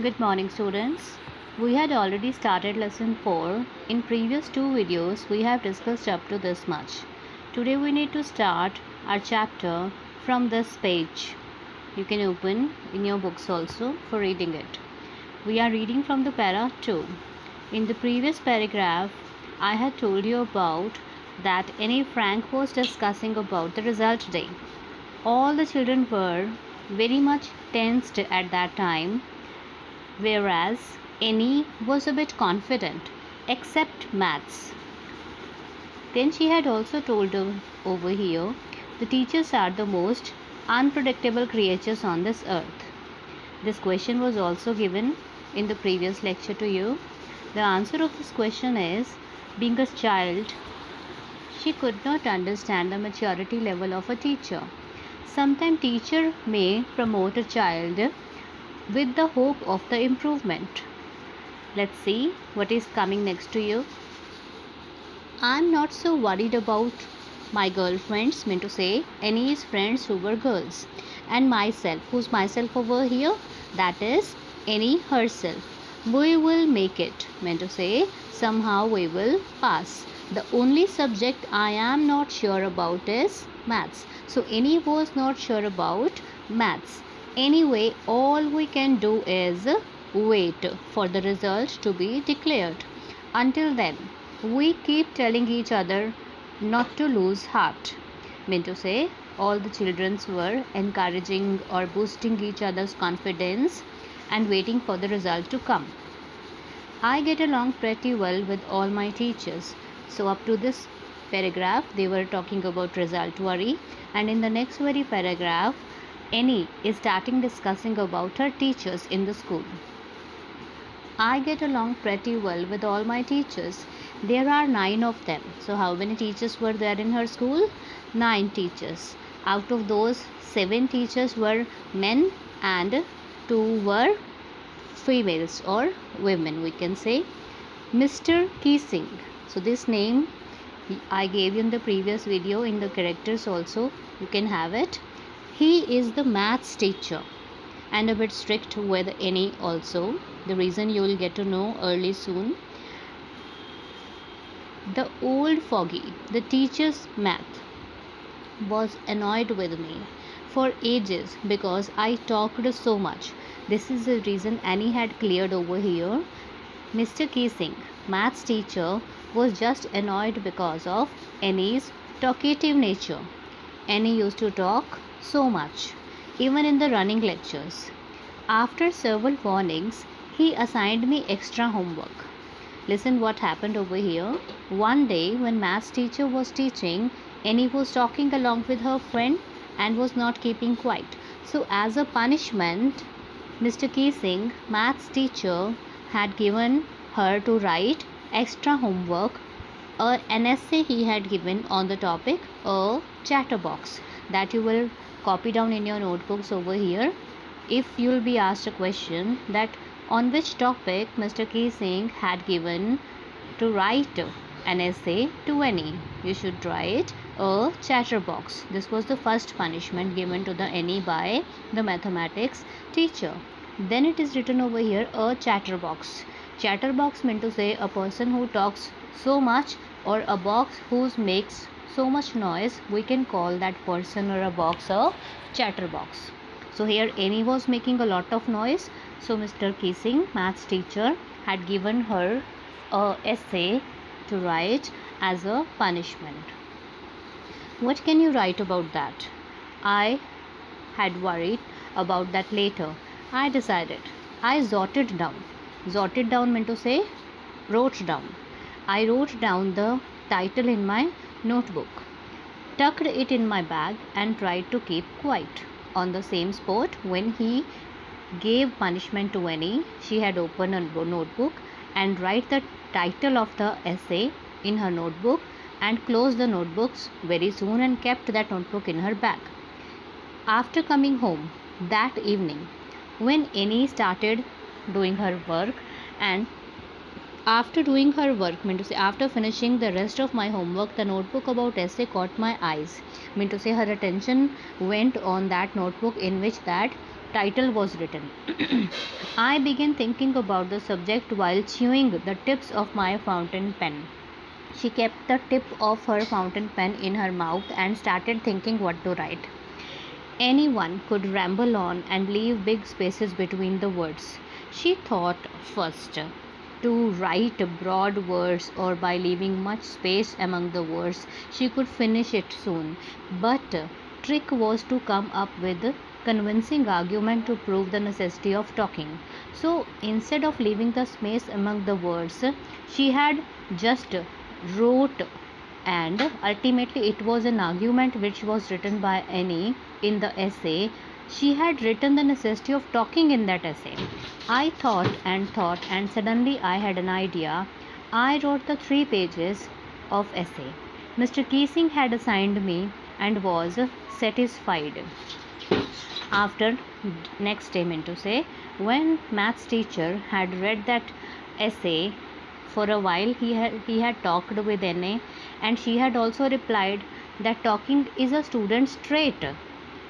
Good morning, students. We had already started lesson 4. In previous two videos, we have discussed up to this much. Today we need to start our chapter from this page. You can open in your books also for reading it. We are reading from the para 2. In the previous paragraph, I had told you about that Annie Frank was discussing about the result day. All the children were very much tensed at that time, whereas Annie was a bit confident, except maths. Then she had also told over here, the teachers are the most unpredictable creatures on this earth. This question was also given in the previous lecture to you. The answer of this question is, being a child, she could not understand the maturity level of a teacher. Sometimes teacher may promote a child with the hope of the improvement. Let's see what is coming next to you. I'm not so worried about my girlfriends, meant to say Annie's friends who were girls, and myself. Who's myself over here? That is Annie herself. We will make it, meant to say somehow we will pass. The only subject I am not sure about is maths. So Annie was not sure about maths. Anyway, all we can do is wait for the result to be declared. Until then, we keep telling each other not to lose heart. Mean to say, all the children were encouraging or boosting each other's confidence and waiting for the result to come. I get along pretty well with all my teachers. So up to this paragraph, they were talking about result worry, and in the next very paragraph, Annie is starting discussing about her teachers in the school. I get along pretty well with all my teachers. There are 9 of them. So, how many teachers were there in her school? 9 teachers. Out of those, 7 teachers were men and 2 were females or women, we can say. Mr. Keesing. So, this name I gave you in the previous video in the characters also. You can have it. He is the maths teacher and a bit strict with Annie also. The reason you will get to know early soon. The old fogey, the teacher's math, was annoyed with me for ages because I talked so much. This is the reason Annie had cleared over here. Mr. Keesing, maths teacher, was just annoyed because of Annie's talkative nature. Annie used to talk so much, even in the running lectures. After several warnings, he assigned me extra homework. Listen what happened over here. One day when maths teacher was teaching, Annie was talking along with her friend and was not keeping quiet. So as a punishment, Mr. Keesing, maths teacher, had given her to write extra homework, an essay he had given on the topic, a chatterbox, that you will copy down in your notebooks over here. If you will be asked a question that on which topic Mr. Keesing had given to write an essay to Annie, you should write a chatterbox. This was the first punishment given to the Annie by the mathematics teacher. Then it is written over here a chatterbox. Chatterbox meant to say a person who talks so much or a box who makes so much noise. We can call that person or a box a chatterbox. So here Annie was making a lot of noise. So Mr. Keesing, maths teacher, had given her a essay to write as a punishment. What can you write about that? I had worried about that later. I decided. I jotted down. Jotted down meant to say wrote down. I wrote down the title in my notebook, tucked it in my bag and tried to keep quiet. On the same spot, when he gave punishment to Annie, she had opened a notebook and write the title of the essay in her notebook and closed the notebooks very soon and kept that notebook in her bag. After coming home that evening, when Annie started doing her work, and after doing her work, mean to say after finishing the rest of my homework, the notebook about essay caught my eyes. Mean to say her attention went on that notebook in which that title was written. I began thinking about the subject while chewing the tips of my fountain pen. She kept the tip of her fountain pen in her mouth and started thinking what to write. Anyone could ramble on and leave big spaces between the words. She thought first to write broad words, or by leaving much space among the words she could finish it soon. But trick was to come up with convincing argument to prove the necessity of talking. So instead of leaving the space among the words, she had just wrote, and ultimately it was an argument which was written by Annie in the essay. She had written the necessity of talking in that essay. I thought, and suddenly I had an idea. I wrote the 3 pages of essay Mr. Keesing had assigned me and was satisfied. After next day, meant to say, when maths teacher had read that essay, for a while he had talked with Na, and she had also replied that talking is a student's trait,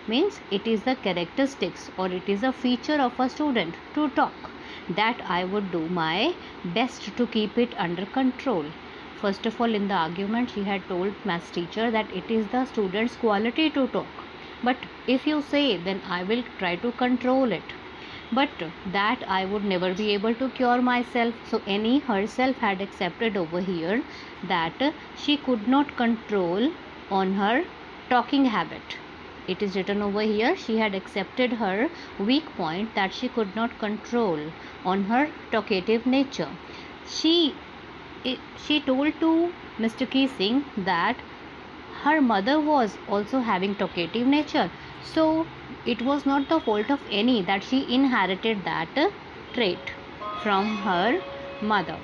means it is the characteristics or it is a feature of a student to talk, that I would do my best to keep it under control. First of all, in the argument she had told maths teacher that it is the student's quality to talk, but if you say, then I will try to control it, but that I would never be able to cure myself. So Annie herself had accepted over here that she could not control on her talking habit. It is written over here, she had accepted her weak point, that she could not control on her talkative nature. She she told to Mr. Keesing that her mother was also having talkative nature, so it was not the fault of Annie that she inherited that trait from her mother.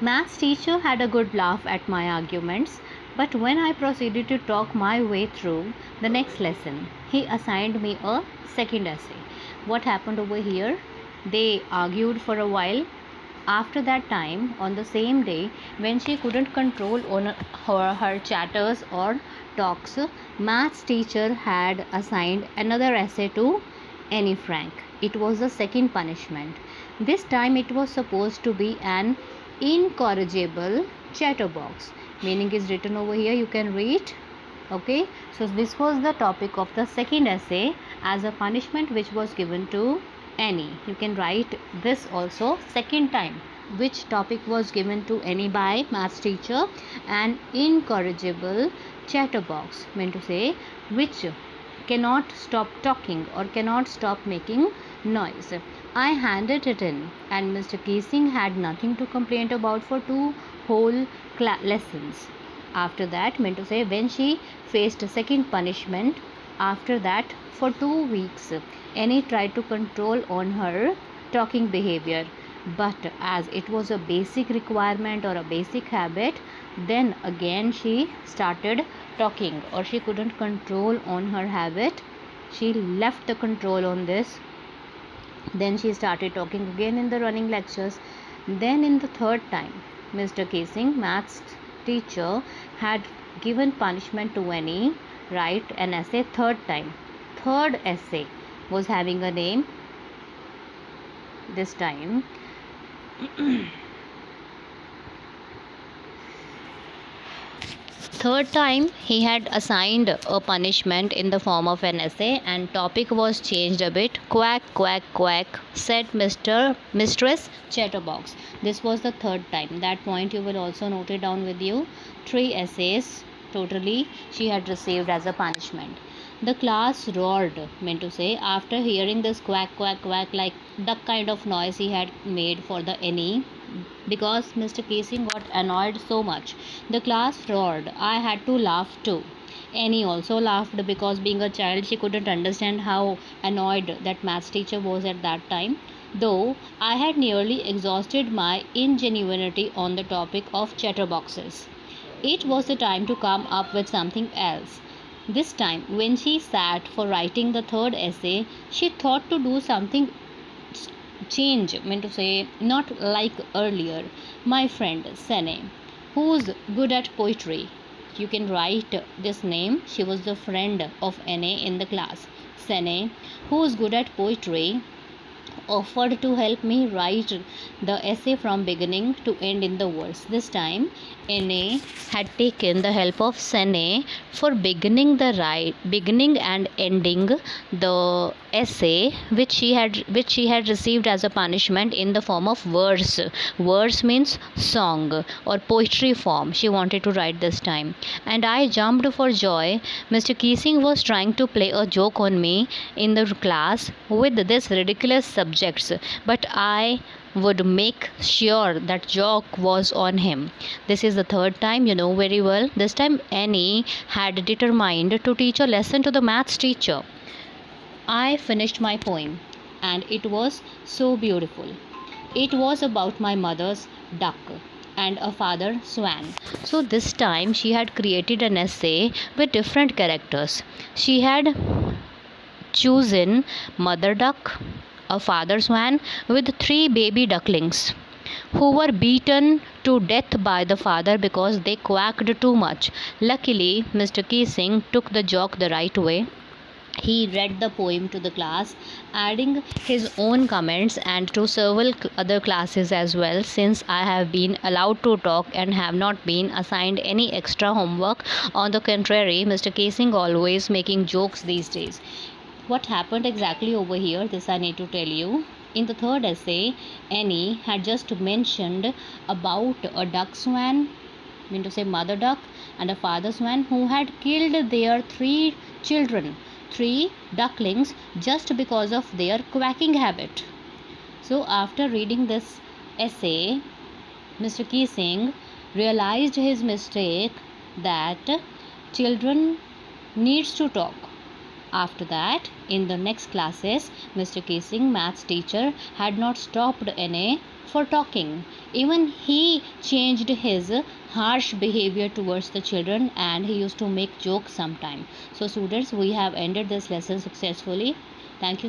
Maths teacher had a good laugh at my arguments, but when I proceeded to talk my way through the next lesson, he assigned me a second essay. What happened over here? They argued for a while. After that time, on the same day, when she couldn't control on her chatters or talks, maths teacher had assigned another essay to Annie Frank. It was the second punishment. This time it was supposed to be an incorrigible chatterbox. Meaning is written over here, you can read. Okay, so this was the topic of the second essay as a punishment which was given to Annie. You can write this also second time. Which topic was given to Annie by maths teacher? An incorrigible chatterbox, meant to say which cannot stop talking or cannot stop making noise. I handed it in, and Mr. Keesing had nothing to complain about for 2 whole lessons. After that, meant to say, when she faced a second punishment, after that, for 2 weeks, Annie tried to control on her talking behavior. But as it was a basic requirement or a basic habit, then again she started talking, or she couldn't control on her habit. She left the control on this. Then she started talking again in the running lectures. Then in the third time, Mr. Keesing, maths teacher, had given punishment to Annie, write an essay third time. Third essay was having a name this time. Third time he had assigned a punishment in the form of an essay, and topic was changed a bit. Quack, quack, quack, said Mistress Chatterbox. This was the third time. That point you will also note it down with you. 3 essays totally she had received as a punishment. The class roared, meant to say, after hearing this quack, quack, quack, like the kind of noise he had made for the Annie, because Mr. Keesing got annoyed so much. The class roared. I had to laugh too. Annie also laughed, because being a child she couldn't understand how annoyed that maths teacher was at that time. Though I had nearly exhausted my ingenuity on the topic of chatterboxes, it was the time to come up with something else. This time, when she sat for writing the third essay, she thought to do something change, meant to say, not like earlier. My friend Sene, who's good at poetry, you can write this name. She was the friend of Na in the class. Sene, who is good at poetry, offered to help me write the essay from beginning to end in the verse. This time, N.A. had taken the help of Sene for beginning and ending the essay which she had received as a punishment in the form of verse. Verse means song or poetry form. She wanted to write this time, and I jumped for joy. Mr. Keesing was trying to play a joke on me in the class with this ridiculous subjects, but I would make sure that joke was on him. This is the third time, you know very well. This time Annie had determined to teach a lesson to the maths teacher. I finished my poem, and it was so beautiful. It was about my mother's duck and a father swan. So this time she had created an essay with different characters. She had chosen mother duck, a father swan with 3 baby ducklings who were beaten to death by the father because they quacked too much. Luckily, Mr. Keesing took the joke the right way. He read the poem to the class, adding his own comments, and to several other classes as well, since I have been allowed to talk and have not been assigned any extra homework. On the contrary, Mr. Keesing always making jokes these days. What happened exactly over here, this I need to tell you. In the third essay, Annie had just mentioned about a duck swan, I mean to say mother duck, and a father swan who had killed their 3 children, 3 ducklings, just because of their quacking habit. So after reading this essay, Mr. Keesing realized his mistake, that children needs to talk. After that, in the next classes, Mr. Keesing, maths teacher, had not stopped N.A. for talking. Even he changed his harsh behavior towards the children, and he used to make jokes sometimes. So students, we have ended this lesson successfully. Thank you.